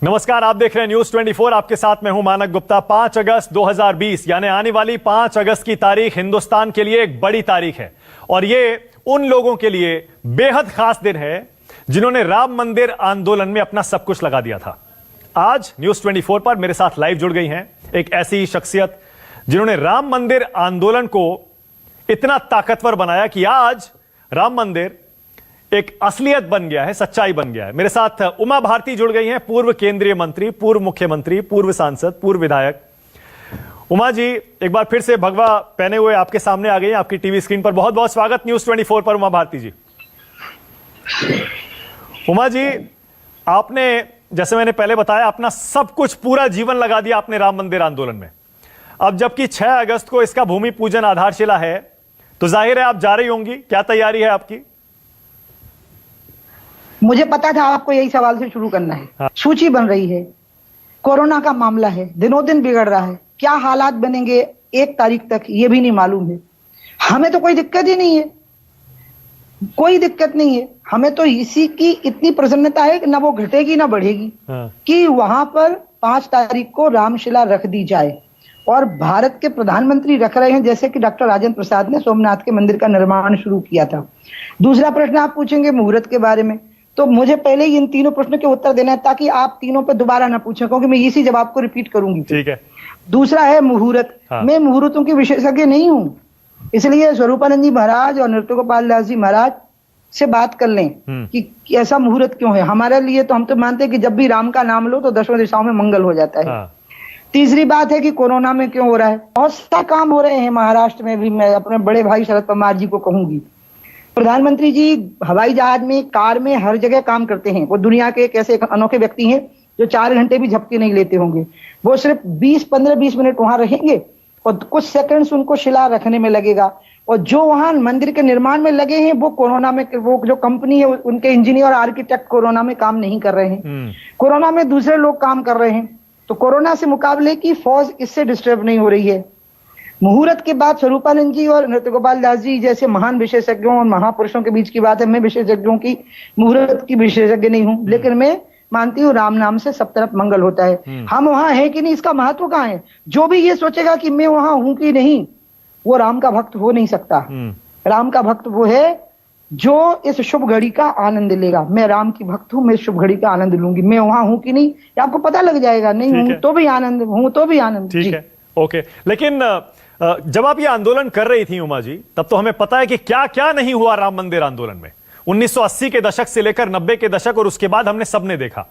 नमस्कार, आप देख रहे हैं न्यूज 24। आपके साथ मैं हूं मानक गुप्ता। 5 अगस्त 2020 यानी आने वाली 5 अगस्त की तारीख हिंदुस्तान के लिए एक बड़ी तारीख है और ये उन लोगों के लिए बेहद खास दिन है जिन्होंने राम मंदिर आंदोलन में अपना सब कुछ लगा दिया था। आज न्यूज 24 पर मेरे साथ लाइव जुड़ गई हैं एक ऐसी शख्सियत जिन्होंने राम मंदिर आंदोलन को इतना ताकतवर बनाया कि आज राम मंदिर एक असलियत बन गया है, सच्चाई बन गया है। मेरे साथ उमा भारती जुड़ गई हैं, पूर्व केंद्रीय मंत्री, पूर्व मुख्यमंत्री, पूर्व सांसद, पूर्व विधायक। उमा जी, एक बार फिर से भगवा पहने हुए आपके सामने आ गई हैं, आपकी टीवी स्क्रीन पर। बहुत बहुत स्वागत न्यूज 24 पर उमा भारती जी। उमा जी, आपने, जैसे मैंने पहले बताया, अपना सब कुछ, पूरा जीवन लगा दिया आपने राम मंदिर आंदोलन में। अब जबकि 6 अगस्त को इसका भूमि पूजन आधारशिला है, तो जाहिर है आप जा रही होंगी। क्या तैयारी है आपकी? मुझे पता था आपको यही सवाल से शुरू करना है। हाँ। सूची बन रही है, कोरोना का मामला है, दिनों दिन बिगड़ रहा है। क्या हालात बनेंगे 1 तारीख तक ये भी नहीं मालूम है। हमें तो कोई दिक्कत ही नहीं है, कोई दिक्कत नहीं है। हमें तो इसी की इतनी प्रसन्नता है कि ना वो घटेगी ना बढ़ेगी। हाँ। कि वहां पर 5 तारीख को रामशिला रख दी जाए और भारत के प्रधानमंत्री रख रहे हैं, जैसे कि डॉक्टर राजेंद्र प्रसाद ने सोमनाथ के मंदिर का निर्माण शुरू किया था। दूसरा प्रश्न आप पूछेंगे मुहूर्त के बारे में, तो मुझे पहले ही इन तीनों प्रश्नों के उत्तर देना है ताकि आप तीनों पे दोबारा ना पूछें, क्योंकि मैं इसी जवाब को रिपीट करूंगी। ठीक है। दूसरा है मुहूर्त। हाँ। मैं मुहूर्तों की विशेषज्ञ नहीं हूं, इसलिए स्वरूपानंद जी महाराज और नृत्य गोपाल दास जी महाराज से बात कर लें कि ऐसा मुहूर्त क्यों है। हमारे लिए तो, हम तो मानते हैं कि जब भी राम का नाम लो तो 10 दिशाओं में मंगल हो जाता है। हाँ। तीसरी बात है कि कोरोना में क्यों हो रहा है। बहुत सारे काम हो रहे हैं महाराष्ट्र में भी। मैं अपने बड़े भाई शरद पवार जी को कहूंगी, प्रधानमंत्री जी हवाई जहाज में, कार में, हर जगह काम करते हैं। वो दुनिया के एक ऐसे अनोखे व्यक्ति हैं जो 4 घंटे भी झपके नहीं लेते होंगे। वो सिर्फ 15-20 मिनट वहां रहेंगे और कुछ सेकंड्स उनको शिला रखने में लगेगा। और जो वहां मंदिर के निर्माण में लगे हैं, वो कोरोना में, वो जो कंपनी है उनके इंजीनियर और आर्किटेक्ट कोरोना में काम नहीं कर रहे हैं। कोरोना में दूसरे लोग काम कर रहे हैं। तो कोरोना से मुकाबले की फौज इससे डिस्टर्ब नहीं हो रही है। मुहूर्त के बाद स्वरूपानंद जी और नृत्य गोपाल दास जी जैसे महान विशेषज्ञों और महापुरुषों के बीच की बात है। मैं विशेषज्ञों की, मुहूर्त की विशेषज्ञ नहीं हूं, लेकिन मैं मानती हूँ राम नाम से सब तरफ मंगल होता है। हम वहां हैं कि नहीं, इसका महत्व कहाँ है। जो भी ये सोचेगा कि मैं वहां हूं कि नहीं, वो राम का भक्त हो नहीं सकता। राम का भक्त वो है जो इस शुभ घड़ी का आनंद लेगा। मैं राम की भक्त हूं, मैं शुभ घड़ी का आनंद लूंगी। मैं वहां हूं कि नहीं आपको पता लग जाएगा। नहीं हूं तो भी आनंद, हूं तो भी आनंद। ठीक है, ओके। लेकिन जब आप ये आंदोलन कर रही थी उमा जी, तब तो हमें पता है कि क्या क्या नहीं हुआ राम मंदिर आंदोलन में। 1980 के दशक से लेकर 90 के दशक और उसके बाद हमने सबने देखा।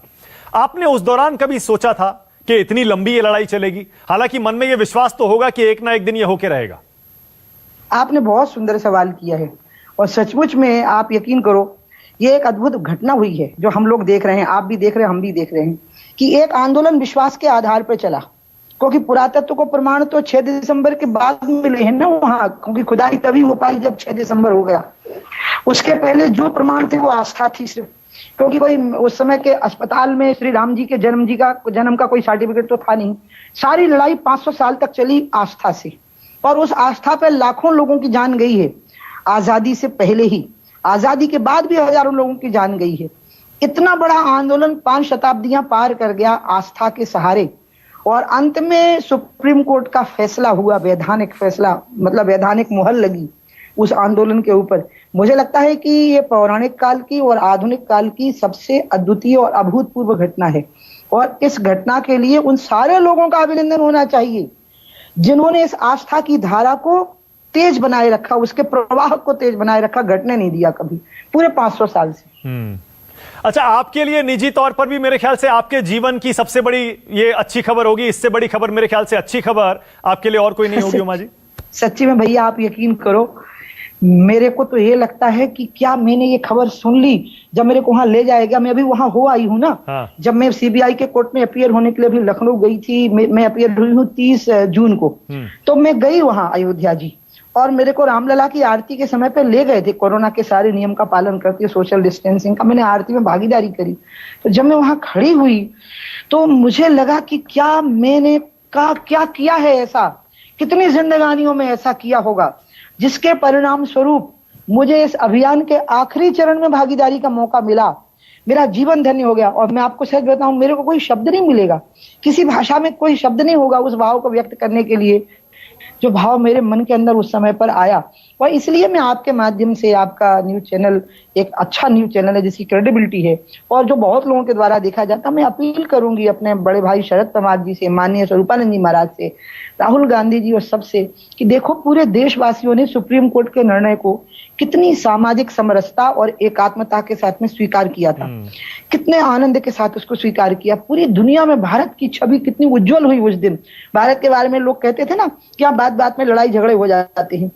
आपने उस दौरान कभी सोचा था कि इतनी लंबी ये लड़ाई चलेगी? हालांकि मन में ये विश्वास तो होगा कि एक ना एक दिन ये होके रहेगा। आपने बहुत सुंदर सवाल किया है और सचमुच में आप यकीन करो, ये एक अद्भुत घटना हुई है जो हम लोग देख रहे हैं, आप भी देख रहे हैं, हम भी देख रहे हैं कि एक आंदोलन विश्वास के आधार पर चला। क्योंकि पुरातत्व को प्रमाण तो 6 दिसंबर के बाद मिले हैं ना वहां, क्योंकि खुदाई तभी हो पाई जब 6 दिसंबर हो गया। उसके पहले जो प्रमाण थे वो आस्था थी सिर्फ, क्योंकि कोई उस समय के अस्पताल में श्री राम जी के जन्म का कोई सर्टिफिकेट तो था नहीं। सारी लड़ाई 500 साल तक चली आस्था से, और उस आस्था पर लाखों लोगों की जान गई है। आजादी से पहले ही, आजादी के बाद भी हजारों लोगों की जान गई है। इतना बड़ा आंदोलन 5 शताब्दियां पार कर गया आस्था के सहारे, और अंत में सुप्रीम कोर्ट का फैसला हुआ, वैधानिक फैसला, मतलब वैधानिक मुहर लगी उस आंदोलन के ऊपर। मुझे लगता है कि ये पौराणिक काल की और आधुनिक काल की सबसे अद्वितीय और अभूतपूर्व घटना है। और इस घटना के लिए उन सारे लोगों का अभिनंदन होना चाहिए जिन्होंने इस आस्था की धारा को तेज बनाए रखा, उसके प्रवाह को तेज बनाए रखा, घटने नहीं दिया कभी पूरे 500 साल से। अच्छा, आपके लिए निजी तौर पर भी मेरे ख्याल से आपके जीवन की सबसे बड़ी ये अच्छी खबर होगी। इससे बड़ी खबर, मेरे ख्याल से अच्छी खबर आपके लिए और कोई नहीं होगी उमा जी। सच्ची में भैया आप यकीन करो, मेरे को तो ये लगता है कि क्या मैंने ये खबर सुन ली जब मेरे को वहां ले जाएगा। मैं अभी वहां हो आई हूं ना। हाँ। जब मैं सीबीआई के कोर्ट में अपीयर होने के लिए अभी लखनऊ गई थी, मैं अपीयर हुई हूँ 30 जून को। तो मैं गई वहां अयोध्या जी, और मेरे को रामलला की आरती के समय पे ले गए थे। कोरोना के सारे नियम का पालन करती है, सोशल डिस्टेंसिंग का। मैंने आरती में भागीदारी करी। तो जब मैं वहां खड़ी हुई तो मुझे लगा कि क्या मैंने क्या किया है ऐसा, कितनी जिंदगानियों में ऐसा किया होगा, जिसके परिणाम स्वरूप मुझे इस अभियान के आखिरी चरण में भागीदारी का मौका मिला। मेरा जीवन धन्य हो गया। और मैं आपको सच बताऊं, मेरे को कोई शब्द नहीं मिलेगा, किसी भाषा में कोई शब्द नहीं होगा उस भाव को व्यक्त करने के लिए जो भाव मेरे मन के अंदर उस समय पर आया। और इसलिए मैं आपके माध्यम से, आपका न्यूज चैनल एक अच्छा न्यूज चैनल है जिसकी क्रेडिबिलिटी है और जो बहुत लोगों के द्वारा देखा जाता, मैं अपील करूंगी अपने बड़े भाई शरद पवार जी से, माननीय स्वरूपानंद जी महाराज से, राहुल गांधी जी और सबसे, कि देखो पूरे देशवासियों ने सुप्रीम कोर्ट के निर्णय को कितनी सामाजिक समरसता और एकात्मता के साथ में स्वीकार किया था, कितने आनंद के साथ उसको स्वीकार किया। पूरी दुनिया में भारत की छवि कितनी उज्जवल हुई उस दिन। भारत के बारे में लोग कहते थे ना कि आप बात बात में लड़ाई झगड़े हो जाते हैं,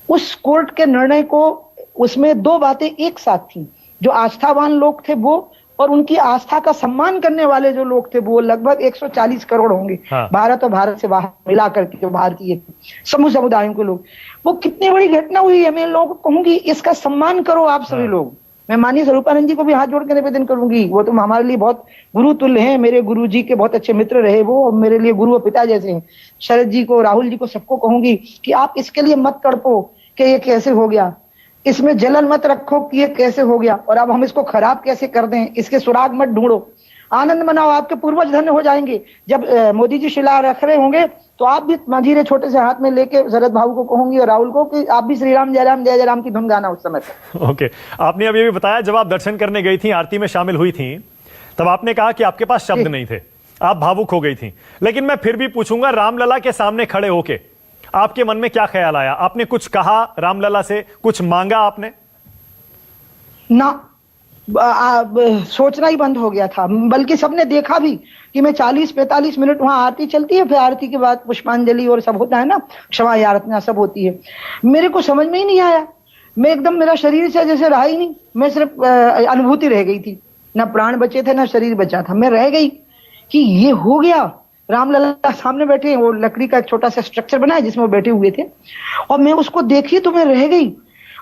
उस कोर्ट के निर्णय को, उसमें दो बातें एक साथ थी, जो आस्थावान लोग थे वो, और उनकी आस्था का सम्मान करने वाले जो लोग थे वो लगभग 140 करोड़ होंगे। हाँ। भारत और भारत से बाहर मिलाकर के जो भारतीय समूह समुदायों के लोग, वो कितनी बड़ी घटना हुई है। मैं लोगों को कहूंगी इसका सम्मान करो आप सभी लोग। मैं माननीय स्वरूपानंद जी को भी हाथ जोड़ के निवेदन करूंगी, वो तो हमारे लिए बहुत गुरु तुल्य हैं, मेरे गुरु जी के बहुत अच्छे मित्र रहे वो, और मेरे लिए गुरु और पिता जैसे हैं। शरद जी को, राहुल जी को, सबको कहूंगी कि आप इसके लिए मत तड़पो कि ये कैसे हो गया, इसमें जलन मत रखो कि ये कैसे हो गया और अब हम इसको खराब कैसे कर दें, इसके सुराग मत ढूंढो, आनंद मनाओ, आपके पूर्वज धन्य हो जाएंगे। जब मोदी जी शिला रख रहे होंगे तो आप भी मंजीरे छोटे से हाथ में लेके शरद भाऊ को कहूंगी और राहुल को कि आप भी श्री राम जय राम जय जय राम की धुन गाना उस समय पर। ओके, आपने अभी भी बताया जब आप दर्शन करने गई थी, आरती में शामिल हुई थी, तब आपने कहा कि आपके पास शब्द नहीं थे, आप भावुक हो गई थी। लेकिन मैं फिर भी पूछूंगा, रामलला के सामने खड़े होके आपके मन में क्या ख्याल आया? आपने कुछ कहा रामलला से, कुछ मांगा आपने? ना, सोचना ही बंद हो गया था। बल्कि सबने देखा भी कि मैं 40-45 मिनट वहां आरती चलती है, फिर आरती के बाद पुष्पांजलि और सब होता है ना, क्षमा याचना सब होती है। मेरे को समझ में ही नहीं आया, मैं एकदम, मेरा शरीर से जैसे रहा ही नहीं, मैं सिर्फ अनुभूति रह गई थी, ना प्राण बचे थे ना शरीर बचा था। मैं रह गई कि ये हो गया। रामलला सामने बैठे, वो लकड़ी का एक छोटा सा स्ट्रक्चर बना है जिसमें वो बैठे हुए थे, और मैं उसको देखी तो मैं रह गई।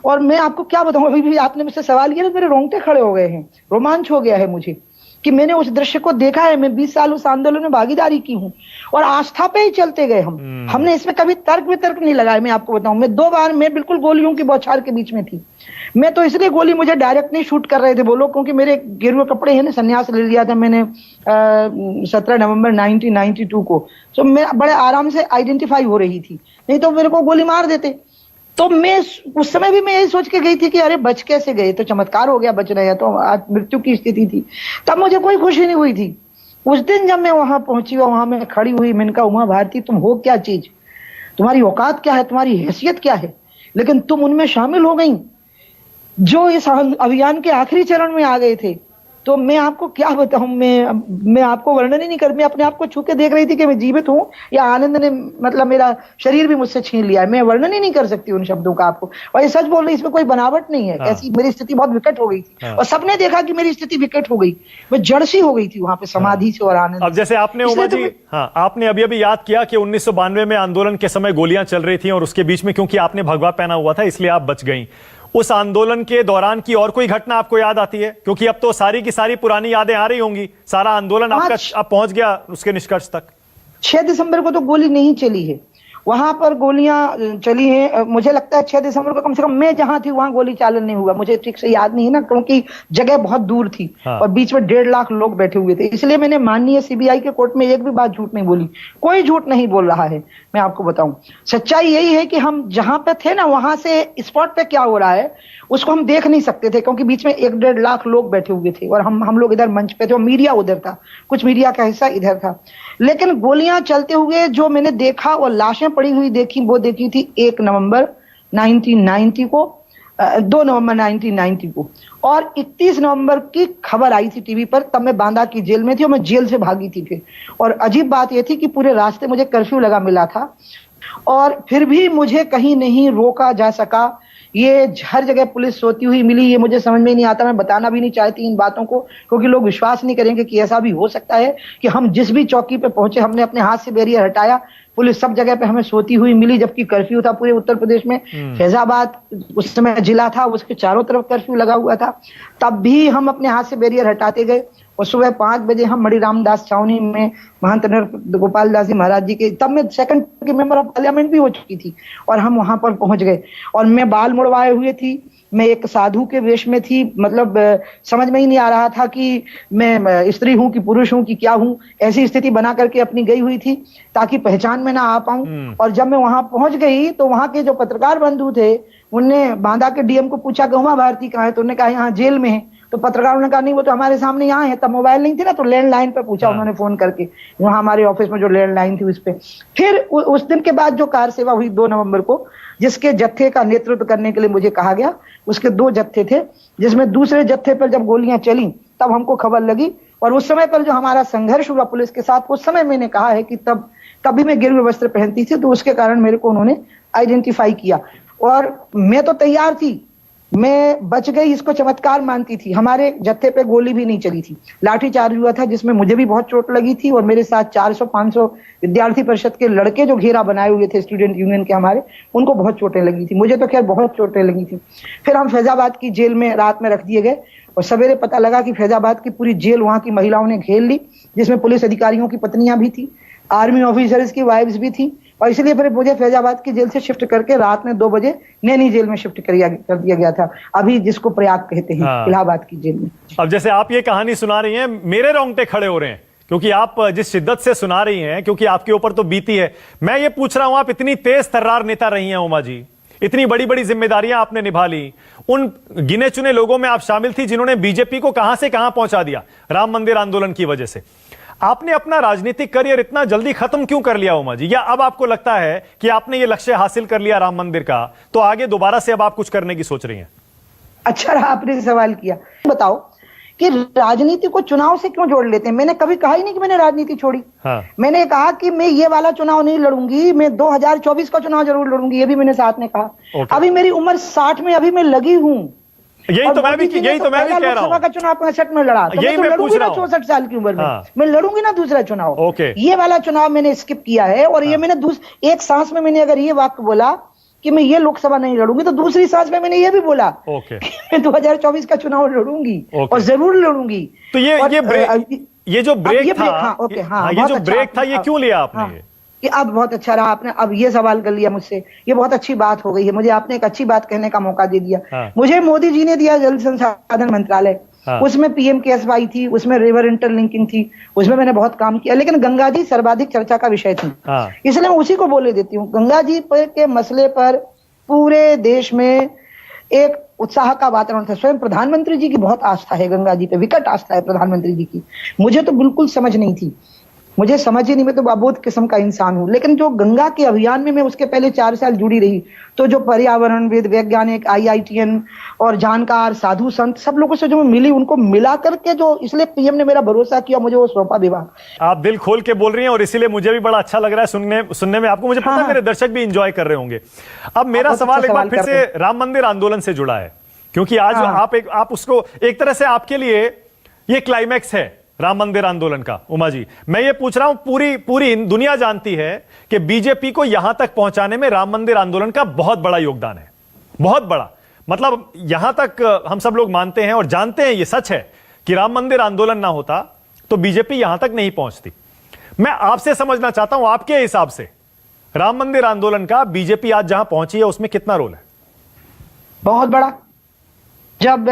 और मैं आपको क्या बताऊं, अभी भी आपने मुझसे सवाल किया तो मेरे रोंगटे खड़े हो गए हैं, रोमांच हो गया है मुझे कि मैंने उस दृश्य को देखा है। मैं 20 साल उस आंदोलन में भागीदारी की हूं और आस्था पे ही चलते गए हमने इसमें कभी तर्क वितर्क नहीं लगाया। मैं आपको बताऊं, मैं 2 बार मैं बिल्कुल गोलियों की बौछार के बीच में थी। मैं तो इसलिए गोली मुझे डायरेक्ट नहीं शूट कर रहे थे वो लोग, क्योंकि मेरे गेरुए कपड़े हैं ना, संन्यास ले लिया था मैंने 17 नवंबर 1992 को, तो मैं बड़े आराम से आइडेंटिफाई हो रही थी, नहीं तो मेरे को गोली मार देते। तो मैं उस समय भी मैं यही सोच के गई थी कि अरे बच कैसे गए, तो चमत्कार हो गया, बच रहे हैं, तो आज मृत्यु की स्थिति थी। तब मुझे कोई खुशी नहीं हुई थी। उस दिन जब मैं वहां पहुंची और वहां मैं खड़ी हुई, मैंने कहा उमा भारती तुम हो क्या चीज, तुम्हारी औकात क्या है, तुम्हारी हैसियत क्या है, लेकिन तुम उनमें शामिल हो गई जो इस अभियान के आखिरी चरण में आ गए थे। तो मैं आपको क्या बताऊं, मैं आपको वर्णन ही नहीं कर, मैं अपने आप को छू के देख रही थी कि मैं जीवित हूं या आनंद ने मतलब मेरा शरीर भी मुझसे छीन लिया है। मैं वर्णन ही नहीं कर सकती उन शब्दों का आपको, और ये सच बोल रही, इसमें कोई बनावट नहीं है। ऐसी मेरी स्थिति बहुत विकट हो गई थी और सबने देखा कि मेरी स्थिति विकट हो गई, मैं जड़ सी हो गई थी वहां पे समाधि से और आनंद। अब जैसे आपने उमा जी, हाँ, आपने अभी अभी याद किया कि 1992 में आंदोलन के समय गोलियां चल रही थी और उसके बीच में क्योंकि आपने भगवा पहना हुआ था इसलिए आप बच गई। उस आंदोलन के दौरान की और कोई घटना आपको याद आती है? क्योंकि अब तो सारी की सारी पुरानी यादें आ रही होंगी, सारा आंदोलन आपका अब पहुंच गया उसके निष्कर्ष तक। 6 दिसंबर को तो गोली नहीं चली है, वहां पर गोलियां चली हैं। मुझे लगता है 6 दिसंबर को कम से कम मैं जहां थी वहां गोली चालन नहीं हुआ, मुझे ठीक से याद नहीं है ना, क्योंकि जगह बहुत दूर थी। और बीच में 1.5 लाख लोग बैठे हुए थे, इसलिए मैंने माननीय सीबीआई के कोर्ट में एक भी बात झूठ नहीं बोली। कोई झूठ नहीं बोल रहा है। मैं आपको बताऊं, सच्चाई यही है कि हम जहां पे थे ना, वहां से स्पॉट पे क्या हो रहा है उसको हम देख नहीं सकते थे, क्योंकि बीच में 1-1.5 लाख लोग बैठे हुए थे और हम लोग इधर मंच पे थे और मीडिया उधर था, कुछ मीडिया का हिस्सा इधर था। लेकिन गोलियां चलते हुए जो मैंने देखा और लाशें पड़ी हुई देखी, वो देखी थी 1 नवंबर 1990 को, 2 नवंबर 1990 को, और 31 नवंबर की खबर आई थी टीवी पर। तब मैं बांदा की जेल में थी और मैं जेल से भागी थी फिर। और अजीब बात यह थी कि पूरे रास्ते मुझे कर्फ्यू लगा मिला था और फिर भी मुझे कहीं नहीं रोका जा सका। ये हर जगह पुलिस सोती हुई मिली, ये मुझे समझ में नहीं आता। मैं बताना भी नहीं चाहती इन बातों को, क्योंकि लोग विश्वास नहीं करेंगे कि ऐसा भी हो सकता है कि हम जिस भी चौकी पे पहुंचे हमने अपने हाथ से बैरियर हटाया, पुलिस सब जगह पे हमें सोती हुई मिली, जबकि कर्फ्यू था पूरे उत्तर प्रदेश में। फैजाबाद उस समय जिला था, उसके चारों तरफ कर्फ्यू लगा हुआ था, तब भी हम अपने हाथ से बैरियर हटाते गए। और सुबह 5 बजे हम मणि रामदास छावनी में महंत गोपाल दास जी महाराज जी के, तब मैं सेकंड मेंबर ऑफ पार्लियामेंट भी हो चुकी थी, और हम वहां पर पहुंच गए। और मैं बाल मुड़वाए हुए थी मैं एक साधु के वेश में थी, मतलब समझ में ही नहीं आ रहा था कि मैं स्त्री हूं कि पुरुष हूं कि क्या हूं। ऐसी स्थिति बना करके अपनी गई हुई थी ताकि पहचान में ना आ पाऊं। और जब मैं वहां पहुंच गई तो वहां के जो पत्रकार बंधु थे उनने बांदा के डीएम को पूछा कि उमा भारती कहाँ है, तो उन्होंने कहा यहाँ जेल में है। तो पत्रकारों ने कहा नहीं वो तो हमारे सामने यहाँ है। तब मोबाइल नहीं थी ना, तो लैंडलाइन पे पूछा उन्होंने फोन करके, वहां हमारे ऑफिस में जो लैंडलाइन थी उस पे। फिर उस दिन के बाद जो कार सेवा हुई 2 नवंबर को, जिसके जत्थे का नेतृत्व करने के लिए मुझे कहा गया, उसके 2 जत्थे थे, जिसमें दूसरे जत्थे पर जब गोलियां चली तब हमको खबर लगी। और उस समय पर जो हमारा संघर्ष हुआ पुलिस के साथ, उस समय मैंने कहा है कि तब कभी मैं गिरवे वस्त्र पहनती थी, तो उसके कारण मेरे को उन्होंने आइडेंटिफाई किया। और मैं तो तैयार थी, मैं बच गई इसको चमत्कार मानती थी। हमारे जत्थे पे गोली भी नहीं चली थी, लाठीचार्ज हुआ था जिसमें मुझे भी बहुत चोट लगी थी। और मेरे साथ 400-500 विद्यार्थी परिषद के लड़के जो घेरा बनाए हुए थे स्टूडेंट यूनियन के हमारे, उनको बहुत चोटें लगी थी। मुझे तो खैर बहुत चोटें लगी थी। फिर हम फैजाबाद की जेल में रात में रख दिए गए और सवेरे पता लगा कि फैजाबाद की पूरी जेल वहां की महिलाओं ने घेर ली, जिसमें पुलिस अधिकारियों की पत्नियां भी थी, आर्मी ऑफिसर्स की वाइफ्स भी थी। और इसलिए फिर मुझे फैजाबाद की जेल से शिफ्ट करके रात में 2 बजे नैनी जेल में शिफ्ट कर दिया गया था, अभी जिसको प्रयाग कहते हैं, इलाहाबाद की जेल में। अब जैसे आप ये कहानी सुना रही हैं, मेरे रोंगटे खड़े हो रहे हैं, क्योंकि आप जिस शिद्दत से सुना रही हैं, क्योंकि आपके ऊपर तो बीती है। मैं ये पूछ रहा हूं, आप इतनी तेज तर्रार नेता रही हैं उमा जी, इतनी बड़ी बड़ी जिम्मेदारियां आपने निभा ली, उन गिने चुने लोगों में आप शामिल थी जिन्होंने बीजेपी को कहां से कहां पहुंचा दिया राम मंदिर आंदोलन की वजह से। आपने अपना राजनीतिक करियर इतना जल्दी खत्म क्यों कर लिया उमा जी? या अब आपको लगता है कि आपने ये लक्ष्य हासिल कर लिया राम मंदिर का, तो आगे दोबारा से अब आप कुछ करने की सोच रही हैं? अच्छा रहा आपने सवाल किया। बताओ कि राजनीति को चुनाव से क्यों जोड़ लेते हैं? मैंने कभी कहा ही नहीं कि मैंने राजनीति छोड़ी। हाँ। मैंने कहा कि मैं ये वाला चुनाव नहीं लड़ूंगी, मैं 2024 का चुनाव जरूर लड़ूंगी, ये भी मैंने साथ में कहा। अभी मेरी उम्र 60 में अभी मैं लगी हूं। यही तो मैं भी कह रहा हूं। का चुनाव 65 में लड़ा, तो यही मैं पूछ रहा हूं। 64 साल की उम्र में मैं लड़ूंगी ना दूसरा चुनाव। ये वाला चुनाव मैंने स्किप किया है। और ये मैंने एक सांस में मैंने अगर ये वाक्य बोला कि मैं ये लोकसभा नहीं लड़ूंगी, तो दूसरी सांस में मैंने ये भी बोला कि मैं 2024 का चुनाव लड़ूंगी और जरूर लड़ूंगी। तो ये जो ब्रेक था, ये जो ब्रेक था, ये क्यों लिया आपने? कि अब बहुत अच्छा रहा आपने अब ये सवाल कर लिया मुझसे, ये बहुत अच्छी बात हो गई है। मुझे आपने एक अच्छी बात कहने का मौका दे दिया। मुझे मोदी जी ने दिया जल संसाधन मंत्रालय, उसमें पीएमकेएसवाई थी, उसमें रिवर इंटरलिंकिंग थी, उसमें मैंने बहुत काम किया। लेकिन गंगा जी सर्वाधिक चर्चा का विषय थी, इसलिए मैं उसी को बोले देती हूँ। गंगा जी के मसले पर पूरे देश में एक उत्साह का वातावरण था। स्वयं प्रधानमंत्री जी की बहुत आस्था है गंगा जी पे, विकट आस्था है प्रधानमंत्री जी की। मुझे तो बिल्कुल समझ नहीं थी, मुझे समझ ही नहीं, मैं तो अबोध किस्म का इंसान हूं। लेकिन जो गंगा के अभियान में मैं उसके पहले 4 साल जुड़ी रही, तो जो पर्यावरणविद, वैज्ञानिक, IITN और जानकार, साधु संत, सब लोगों से जो मैं मिली, उनको मिला करके जो, इसलिए पीएम ने मेरा भरोसा किया, मुझे वो सौंपा विभाग। आप दिल खोल के बोल रही हैं और इसीलिए मुझे भी बड़ा अच्छा लग रहा है सुनने में आपको। मुझे पता है मेरे दर्शक भी इंजॉय कर रहे होंगे। अब मेरा सवाल एक बार फिर से राम मंदिर आंदोलन से जुड़ा है, क्योंकि आज आप उसको एक तरह से, आपके लिए ये क्लाइमैक्स है राम मंदिर आंदोलन का। उमा जी, मैं ये पूछ रहा हूं, पूरी दुनिया जानती है कि बीजेपी को यहां तक पहुंचाने में राम मंदिर आंदोलन का बहुत बड़ा योगदान है, बहुत बड़ा। मतलब यहां तक हम सब लोग मानते हैं और जानते हैं, ये सच है कि राम मंदिर आंदोलन ना होता तो बीजेपी यहां तक नहीं पहुंचती। मैं आपसे समझना चाहता हूं, आपके हिसाब से राम मंदिर आंदोलन का बीजेपी आज जहां पहुंची है उसमें कितना रोल है? बहुत बड़ा। जब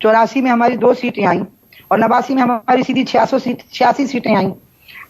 84 में हमारी 2 सीटें आई और 89 में हमारी सीधी 86 सीटें आई,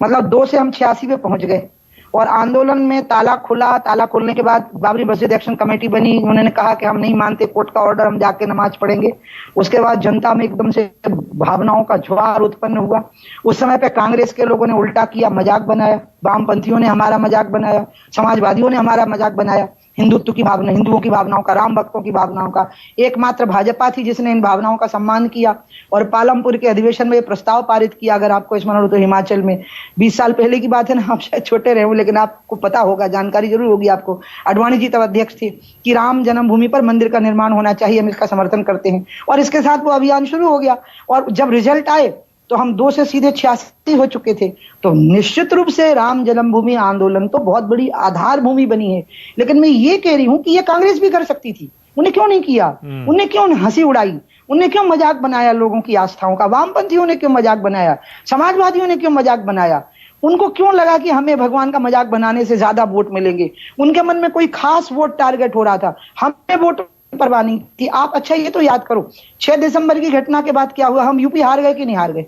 मतलब 2 से हम 86 पे पहुंच गए। और आंदोलन में ताला खुला, ताला खोलने के बाद बाबरी मस्जिद एक्शन कमेटी बनी। उन्होंने कहा कि हम नहीं मानते कोर्ट का ऑर्डर, हम जाके नमाज पढ़ेंगे। उसके बाद जनता में एकदम से भावनाओं का ज्वार उत्पन्न हुआ। उस समय पे कांग्रेस के लोगों ने उल्टा किया, मजाक बनाया, वामपंथियों ने हमारा मजाक बनाया, समाजवादियों ने हमारा मजाक बनाया। हिंदुत्व की भावना, हिंदुओं की भावनाओं का, राम भक्तों की भावनाओं का। एकमात्र भाजपा थी जिसने इन भावनाओं का सम्मान किया और पालमपुर के अधिवेशन में ये प्रस्ताव पारित किया। अगर आपको स्मरण हो तो हिमाचल में 20 साल पहले की बात है ना, आप शायद छोटे रहे हो लेकिन आपको पता होगा, जानकारी जरूर होगी आपको। आडवाणी जी तब अध्यक्ष थे कि राम जन्मभूमि पर मंदिर का निर्माण होना चाहिए, हम इसका समर्थन करते हैं। और इसके साथ वो अभियान शुरू हो गया और जब रिजल्ट आए तो हम 2 से सीधे 86 हो चुके थे। तो निश्चित रूप से राम जन्मभूमि आंदोलन तो बहुत बड़ी आधार भूमि बनी है। लेकिन मैं ये कह रही हूं कि ये कांग्रेस भी कर सकती थी, उन्हें क्यों नहीं किया? उन्हें क्यों हंसी उड़ाई? उन्हें क्यों मजाक बनाया लोगों की आस्थाओं का? वामपंथियों ने क्यों मजाक बनाया? समाजवादियों ने क्यों मजाक बनाया? उनको क्यों लगा कि हमें भगवान का मजाक बनाने से ज्यादा वोट मिलेंगे? उनके मन में कोई खास वोट टारगेट हो रहा था, हमें वोट परवाह नहीं थी। आप अच्छा ये तो याद करो 6 दिसंबर की घटना के बाद क्या हुआ, हम यूपी हार गए कि नहीं हार गए?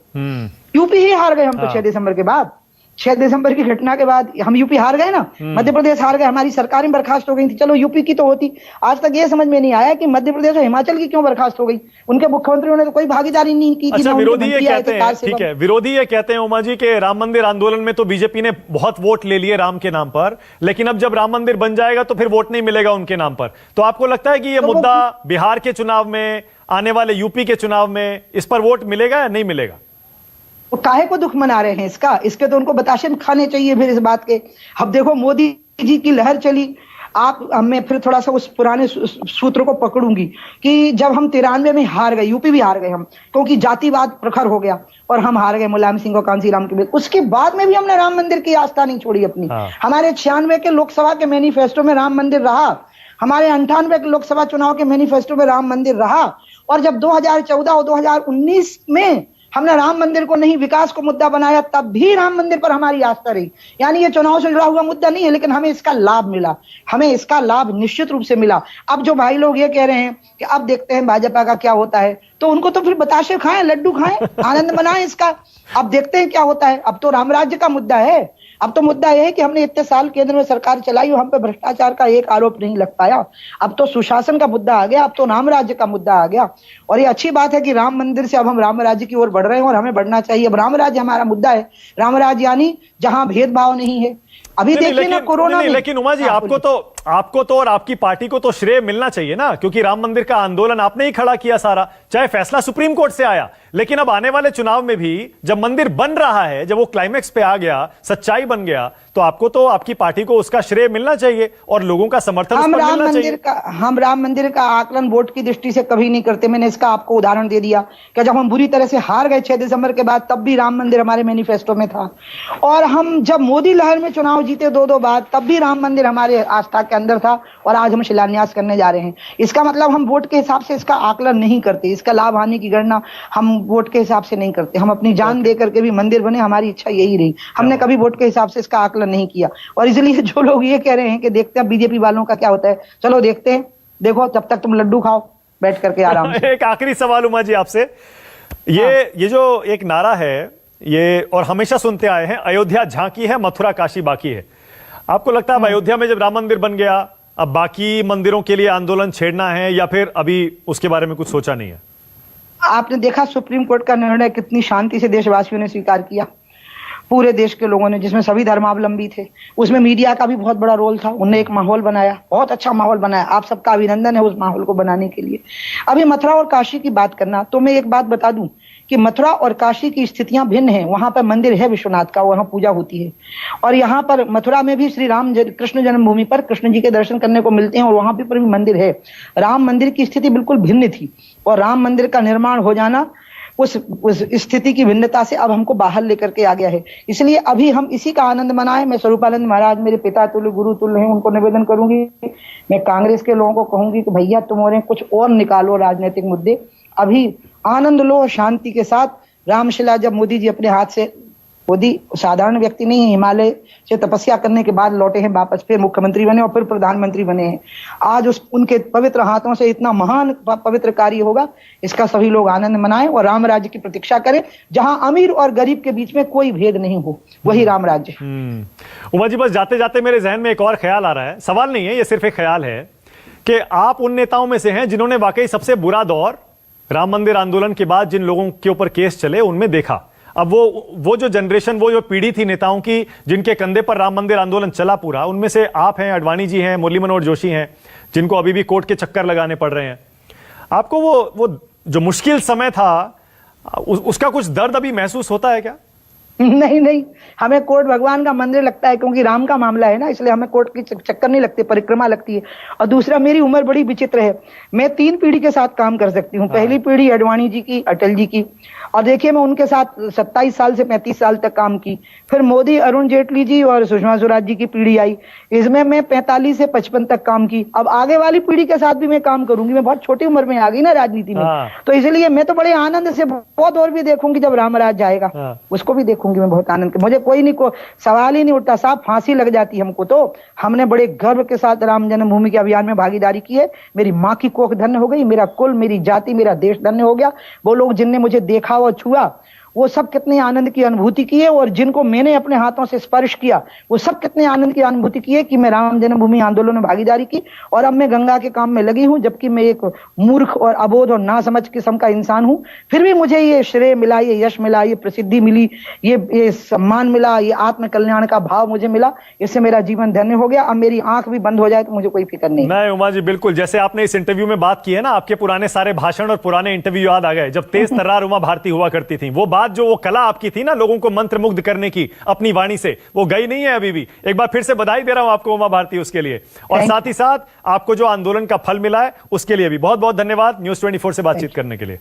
यूपी ही हार गए हम तो 6 दिसंबर के बाद। 6 दिसंबर की घटना के बाद हम यूपी हार गए ना, मध्य प्रदेश हार गए, हमारी सरकारें बर्खास्त हो गई थी। चलो यूपी की तो होती, आज तक ये समझ में नहीं आया कि मध्य प्रदेश और हिमाचल की क्यों बर्खास्त हो गई। उनके मुख्यमंत्रियों ने तो कोई भागीदारी नहीं की थी। अच्छा, विरोधी ये कहते हैं, ठीक है, विरोधी ये कहते हैं उमा जी के राम मंदिर आंदोलन में तो बीजेपी ने बहुत वोट ले लिए राम के नाम पर, लेकिन अब जब राम मंदिर बन जाएगा तो फिर वोट नहीं मिलेगा उनके नाम पर। तो आपको लगता है कि ये मुद्दा बिहार के चुनाव में, आने वाले यूपी के चुनाव में, इस पर वोट मिलेगा या नहीं मिलेगा? वो काहे को दुख मना रहे हैं इसके तो उनको बताशे खाने चाहिए फिर इस बात के। अब देखो मोदी जी की लहर चली, मैं फिर थोड़ा सा उस पुराने सूत्र को पकड़ूंगी कि जब हम 93 में हार गए, यूपी भी हार गए हम, क्योंकि जातिवाद प्रखर हो गया और हम हार गए मुलायम सिंह और कांसीराम के बीच। उसके बाद में भी हमने राम मंदिर की आस्था नहीं छोड़ी अपनी। हमारे 96 के लोकसभा के मैनिफेस्टो में राम मंदिर रहा, हमारे 98 के लोकसभा चुनाव के मैनिफेस्टो में राम मंदिर रहा, और जब 2014 और 2019 में हमने राम मंदिर को नहीं विकास को मुद्दा बनाया, तब भी राम मंदिर पर हमारी आस्था रही। यानी ये चुनाव से जुड़ा हुआ मुद्दा नहीं है, लेकिन हमें इसका लाभ मिला, हमें इसका लाभ निश्चित रूप से मिला। अब जो भाई लोग ये कह रहे हैं कि अब देखते हैं भाजपा का क्या होता है, तो उनको तो फिर बताशे खाएं, लड्डू खाएं, आनंद मनाएं इसका। अब देखते हैं क्या होता है। अब तो राम राज्य का मुद्दा है। अब तो मुद्दा यह है कि हमने इतने साल केंद्र में सरकार चलाई और हम पे भ्रष्टाचार का एक आरोप नहीं लग पाया। अब तो सुशासन का मुद्दा आ गया, अब तो राम राज्य का मुद्दा आ गया। और ये अच्छी बात है कि राम मंदिर से अब हम राम राज्य की ओर बढ़ रहे हैं और हमें बढ़ना चाहिए। अब राम राज्य हमारा मुद्दा है, राम राज्य यानी जहां भेदभाव नहीं है। अभी देखिए ना कोरोना में। लेकिन उमा जी, आपको तो और आपकी पार्टी को तो श्रेय मिलना चाहिए ना, क्योंकि राम मंदिर का आंदोलन आपने ही खड़ा किया सारा, चाहे फैसला सुप्रीम कोर्ट से आया। लेकिन अब आने वाले चुनाव में भी जब मंदिर बन रहा है, जब वो क्लाइमेक्स पे आ गया, सच्चाई बन गया, तो आपको तो आपकी पार्टी को उसका श्रेय मिलना चाहिए और लोगों का समर्थन उस पर मिलना चाहिए। हम राम मंदिर का आकलन वोट की दृष्टि से कभी नहीं करते। मैंने इसका आपको उदाहरण दे दिया कि जब हम बुरी तरह से हार गए 6 दिसंबर के बाद, तब भी राम मंदिर हमारे मैनिफेस्टो में था। और हम जब मोदी लहर में चुनाव जीते 2 बार, तब भी राम मंदिर हमारे आस्था के अंदर था और आज हम शिलान्यास करने जा रहे हैं। इसका मतलब हम वोट के हिसाब से इसका आकलन नहीं करते, इसका लाभ हानि की गणना हम वोट के हिसाब से नहीं करते। हम अपनी जान दे करके भी मंदिर बने, हमारी इच्छा यही रही। हमने कभी वोट के हिसाब से इसका आकलन नहीं किया। और इसलिए जो लोग ये कह रहे हैं कि देखते हैं बीजेपी वालों का क्या होता है, चलो देखते हैं, देखो तब तक तुम लड्डू खाओ बैठ करके आराम से। एक आखिरी सवाल उमा जी आपसे, ये जो एक नारा है, ये और हमेशा सुनते आए हैं, अयोध्या झांकी है, मथुरा काशी बाकी है। आपको लगता है अब अयोध्या में जब राम मंदिर बन गया, अब बाकी मंदिरों के लिए आंदोलन छेड़ना है, या फिर अभी उसके बारे में कुछ सोचा नहीं है? आपने देखा सुप्रीम कोर्ट का निर्णय कितनी शांति से देशवासियों ने स्वीकार किया, पूरे देश के लोगों ने, जिसमें सभी धर्मावलंबी थे। उसमें मीडिया का भी बहुत बड़ा रोल था, उनने एक माहौल बनाया, बहुत अच्छा माहौल बनाया। आप सबका अभिनंदन है उस माहौल को बनाने के लिए। अभी मथुरा और काशी की बात करना, तो मैं एक बात बता दूं कि मथुरा और काशी की स्थितियां भिन्न हैं। वहां पर मंदिर है विश्वनाथ का, वहां पूजा होती है, और यहाँ पर मथुरा में भी श्री राम कृष्ण जन्मभूमि पर कृष्ण जी के दर्शन करने को मिलते हैं और वहां पर भी मंदिर है। राम मंदिर की स्थिति बिल्कुल भिन्न थी और राम मंदिर का निर्माण हो जाना उस स्थिति की भिन्नता से अब हमको बाहर लेकर के आ गया है। इसलिए अभी हम इसी का आनंद मनाएं। मैं स्वरूपानंद महाराज मेरे पिता तुल्य गुरु तुल्य हैं, उनको निवेदन करूंगी। मैं कांग्रेस के लोगों को कहूंगी कि भैया तुम और कुछ और निकालो राजनीतिक मुद्दे, अभी आनंद लो शांति के साथ। रामशिला जब मोदी जी अपने हाथ से, मोदी साधारण व्यक्ति नहीं है, हिमालय से तपस्या करने के बाद लौटे हैं वापस, फिर मुख्यमंत्री बने और फिर प्रधानमंत्री बने हैं। आज उनके पवित्र हाथों से इतना महान पवित्र कार्य होगा, इसका सभी लोग आनंद मनाएं और राम राज्य की प्रतीक्षा करें, जहां अमीर और गरीब के बीच में कोई भेद नहीं हो, वही राम राज्य। उमा जी, बस जाते जाते मेरे जहन में एक और ख्याल आ रहा है, सवाल नहीं है, ये सिर्फ एक ख्याल है कि आप उन नेताओं में से हैं जिन्होंने वाकई सबसे बुरा दौर राम मंदिर आंदोलन के बाद जिन लोगों के ऊपर केस चले उनमें देखा। अब वो जो जनरेशन, वो जो पीढ़ी थी नेताओं की जिनके कंधे पर राम मंदिर आंदोलन चला पूरा, उनमें से आप हैं, अडवाणी जी हैं, मुरली मनोहर जोशी हैं, जिनको अभी भी कोर्ट के चक्कर लगाने पड़ रहे हैं। आपको वो जो मुश्किल समय था उसका कुछ दर्द अभी महसूस होता है क्या? नहीं, हमें कोर्ट भगवान का मंदिर लगता है, क्योंकि राम का मामला है ना, इसलिए हमें कोर्ट की चक्कर नहीं लगते, परिक्रमा लगती है। और दूसरा, मेरी उम्र बड़ी विचित्र है, मैं 3 पीढ़ी के साथ काम कर सकती हूँ। पहली पीढ़ी अडवाणी जी की, अटल जी की, और देखिए मैं उनके साथ 27 साल से 35 साल तक काम की। फिर मोदी, अरुण जेटली जी और सुषमा स्वराज जी की पीढ़ी आई, इसमें मैं 45 से 55 तक काम की। अब आगे वाली पीढ़ी के साथ भी मैं काम करूंगी, मैं बहुत छोटी उम्र में आ गई ना राजनीति में, तो इसलिए मैं तो बड़े आनंद से बहुत और भी देखूंगी जब राम राज जाएगा, उसको भी देखूंगी। लिखूंगी मैं बहुत आनंद मुझे कोई नहीं को सवाल ही नहीं उठता साहब, फांसी लग जाती हमको। तो हमने बड़े गर्व के साथ राम जन्मभूमि के अभियान में भागीदारी की है। मेरी माँ की कोख धन्य हो गई, मेरा कुल, मेरी जाति, मेरा देश धन्य हो गया। वो लोग जिनने मुझे देखा और छुआ वो सब कितने आनंद की अनुभूति की है, और जिनको मैंने अपने हाथों से स्पर्श किया वो सब कितने आनंद की अनुभूति की है कि मैं राम जन्मभूमि आंदोलन में भागीदारी की और अब मैं गंगा के काम में लगी हूं, जबकि मैं एक मूर्ख और अबोध और नासमझ किस्म का इंसान हूं। फिर भी मुझे ये श्रेय मिला, ये यश मिला, ये प्रसिद्धि मिली, ये सम्मान मिला, ये आत्म कल्याण का भाव मुझे मिला। इससे मेरा जीवन धन्य हो गया। अब मेरी आंख भी बंद हो जाए तो मुझे कोई फिक्र नहीं। नहीं उमा जी, बिल्कुल जैसे आपने इस इंटरव्यू में बात की है ना, आपके पुराने सारे भाषण और पुराने इंटरव्यू याद आ गए जब तेज तर्रार उमा भारती हुआ करती थी। वो बात जो वो कला आपकी थी ना लोगों को मंत्रमुग्ध करने की अपनी वाणी से, वो गई नहीं है अभी भी। एक बार फिर से बधाई दे रहा हूं आपको उमा भारती उसके लिए, और साथ ही साथ आपको जो आंदोलन का फल मिला है उसके लिए भी बहुत बहुत धन्यवाद न्यूज़ 24 से बातचीत करने के लिए।